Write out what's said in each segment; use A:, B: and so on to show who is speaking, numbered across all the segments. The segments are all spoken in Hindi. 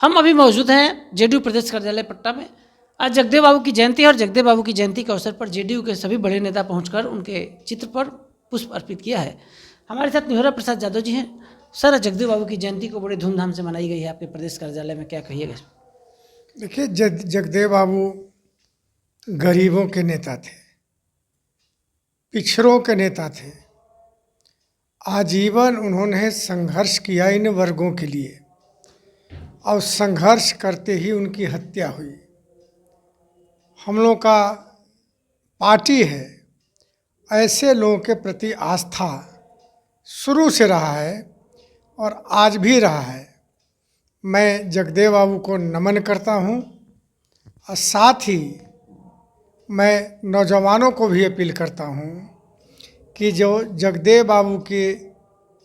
A: हम अभी मौजूद हैं जेडीयू प्रदेश कार्यालय पटना में। आज जगदेव बाबू की जयंती है और जगदेव बाबू की जयंती के अवसर पर जेडीयू के सभी बड़े नेता पहुंचकर उनके चित्र पर पुष्प अर्पित किया है। हमारे साथ निहोरा प्रसाद यादव जी हैं। सर, जगदेव बाबू की जयंती को बड़े धूमधाम से मनाई गई है आपके प्रदेश कार्यालय में, क्या कहिएगा?
B: देखिए, जगदेव बाबू गरीबों के नेता थे, पिछड़ों के नेता थे। आजीवन उन्होंने संघर्ष किया इन वर्गों के लिए और संघर्ष करते ही उनकी हत्या हुई। हम लोग का पार्टी है, ऐसे लोगों के प्रति आस्था शुरू से रहा है और आज भी रहा है। मैं जगदेव बाबू को नमन करता हूँ और साथ ही मैं नौजवानों को भी अपील करता हूँ कि जो जगदेव बाबू की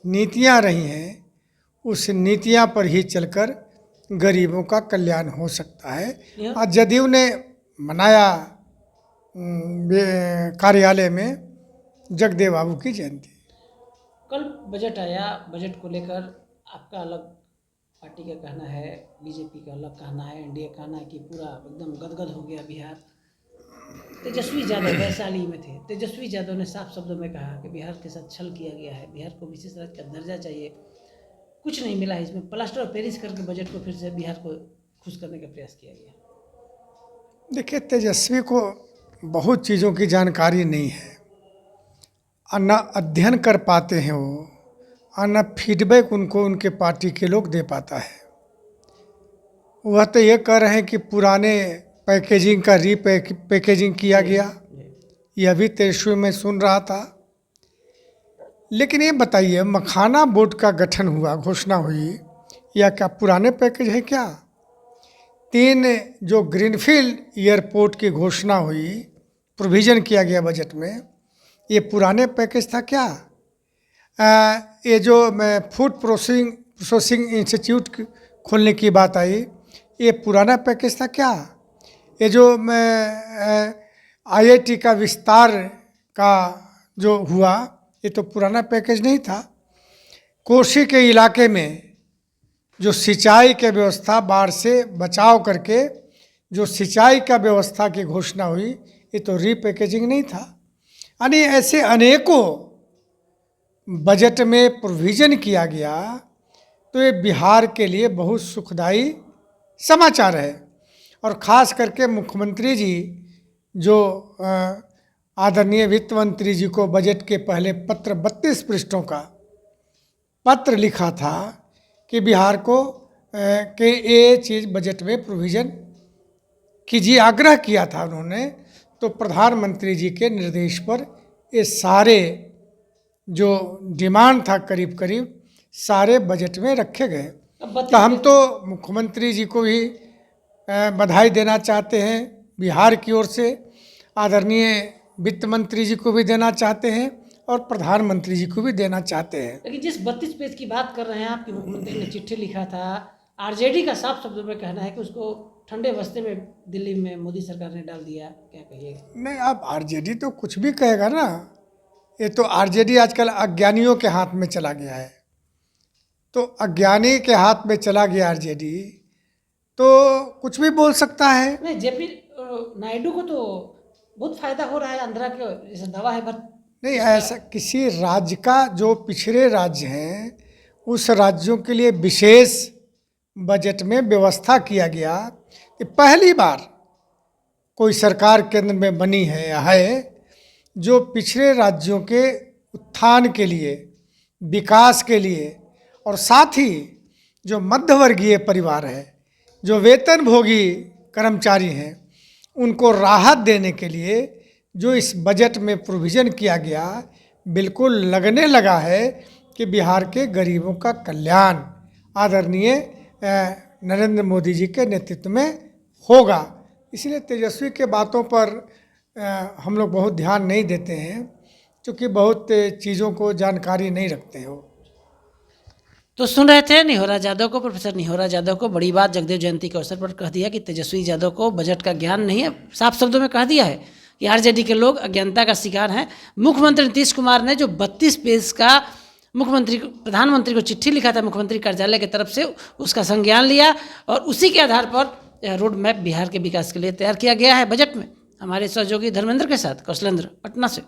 B: नीतियाँ रही हैं, उस नीतियाँ पर ही चलकर गरीबों का कल्याण हो सकता है। और जदयू ने मनाया कार्यालय में जगदेव बाबू की जयंती।
A: कल बजट आया, बजट को लेकर आपका अलग पार्टी का कहना है, बीजेपी का अलग कहना है, एनडीए का कहना है कि पूरा एकदम गदगद हो गया बिहार। तेजस्वी यादव वैशाली में थे। तेजस्वी यादव ने साफ शब्दों में कहा कि बिहार के साथ छल किया गया है, बिहार को विशेष राज्य का दर्जा चाहिए, कुछ नहीं मिला है इसमें। प्लास्टर ऑफ पेरिस करके बजट को फिर से बिहार को खुश करने का प्रयास किया गया।
B: देखिए, तेजस्वी को बहुत चीज़ों की जानकारी नहीं है और न अध्ययन कर पाते हैं वो, और न फीडबैक उनको उनके पार्टी के लोग दे पाता है। वह तो ये कह रहे हैं कि पुराने पैकेजिंग का पैकेजिंग किया गया, यह भी तेजस्वी में सुन रहा था। लेकिन ये बताइए, मखाना बोर्ड का गठन हुआ, घोषणा हुई, या क्या पुराने पैकेज है क्या? 3 जो ग्रीनफील्ड एयरपोर्ट की घोषणा हुई, प्रोविज़न किया गया बजट में, ये पुराने पैकेज था क्या? ये जो फूड प्रोसेसिंग इंस्टीट्यूट खोलने की बात आई, ये पुराना पैकेज था क्या? ये जो आईआईटी का विस्तार का जो हुआ, ये तो पुराना पैकेज नहीं था। कोसी के इलाके में जो सिंचाई की व्यवस्था, बाढ़ से बचाव करके जो सिंचाई का व्यवस्था की घोषणा हुई, ये तो रीपैकेजिंग नहीं था। यानी ऐसे अनेकों बजट में प्रोविज़न किया गया, तो ये बिहार के लिए बहुत सुखदायी समाचार है। और ख़ास करके मुख्यमंत्री जी जो आदरणीय वित्त मंत्री जी को बजट के पहले पत्र 32 पृष्ठों का पत्र लिखा था कि बिहार को के ये चीज़ बजट में प्रोविज़न कीजिए, आग्रह किया था उन्होंने। तो प्रधानमंत्री जी के निर्देश पर ये सारे जो डिमांड था करीब करीब सारे बजट में रखे गए। तो हम तो मुख्यमंत्री जी को भी बधाई देना चाहते हैं बिहार की ओर से, आदरणीय वित्त मंत्री जी को भी देना चाहते हैं और प्रधानमंत्री जी को भी देना चाहते हैं।
A: लेकिन जिस 32 पेज की बात कर रहे हैं आपके मुख्यमंत्री ने चिट्ठी लिखा था, आरजेडी का साफ शब्दों में कहना है कि उसको ठंडे बस्ते में दिल्ली में मोदी सरकार ने डाल दिया, क्या कहिएगा?
B: नहीं, अब आरजेडी तो कुछ भी कहेगा ना। ये तो आरजेडी आजकल अज्ञानियों के हाथ में चला गया है। तो अज्ञानी के हाथ में चला गया आरजेडी, तो कुछ भी बोल सकता है।
A: नहीं, जेपी नायडू को तो बहुत फायदा हो रहा है, आंध्रा के जैसे दवा है।
B: नहीं, ऐसा किसी राज्य का, जो पिछड़े राज्य हैं उस राज्यों के लिए विशेष बजट में व्यवस्था किया गया कि पहली बार कोई सरकार केंद्र में बनी है जो पिछड़े राज्यों के उत्थान के लिए, विकास के लिए, और साथ ही जो मध्यवर्गीय परिवार है, जो वेतनभोगी कर्मचारी हैं, उनको राहत देने के लिए जो इस बजट में प्रोविज़न किया गया, बिल्कुल लगने लगा है कि बिहार के गरीबों का कल्याण आदरणीय नरेंद्र मोदी जी के नेतृत्व में होगा। इसलिए तेजस्वी के बातों पर हम लोग बहुत ध्यान नहीं देते हैं, क्योंकि बहुत चीज़ों को जानकारी नहीं रखते हो।
A: तो सुन रहे थे निहोरा यादव को, प्रोफेसर निहोरा यादव को। बड़ी बात जगदेव जयंती के अवसर पर कह दिया कि तेजस्वी यादव को बजट का ज्ञान नहीं है। साफ शब्दों में कह दिया है कि आरजेडी के लोग अज्ञानता का शिकार हैं। मुख्यमंत्री नीतीश कुमार ने जो 32 पेज का मुख्यमंत्री को, प्रधानमंत्री को चिट्ठी लिखा था मुख्यमंत्री कार्यालय की तरफ से, उसका संज्ञान लिया और उसी के आधार पर यह रोड मैप बिहार के विकास के लिए तैयार किया गया है बजट में, हमारे सहयोगी धर्मेंद्र के साथ कौशलेंद्र, पटना से।